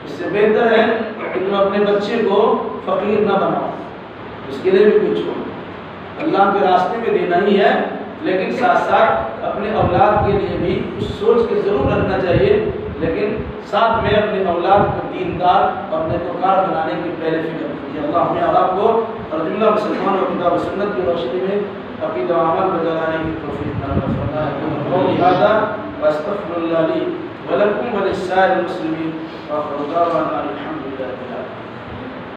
اس سے بہتر ہے کہ تم اپنے بچے کو فقیر نہ بناؤ، اس کے لیے بھی کچھ چھوڑو، اللہ کے راستے میں دینا ہی ہے، لیکن ساتھ ساتھ اپنے اولاد کے لیے بھی کچھ سوچ کے ضرور رکھنا چاہیے، لیکن ساتھ میں اپنے اولاد کو دیندار اور نیکوکار بنانے کی پہلے فکر کیجیے۔ اللہ ہمیں آپ کو اور جملہ مسلمان اور کتاب و سنت کی روشنی میں عقیدہ و عمل بجانے کی توفیق عطا فرمائے۔ لہذا واستغفر اللہ لی ولکم ولسائر المسلمین وآخر دعوانا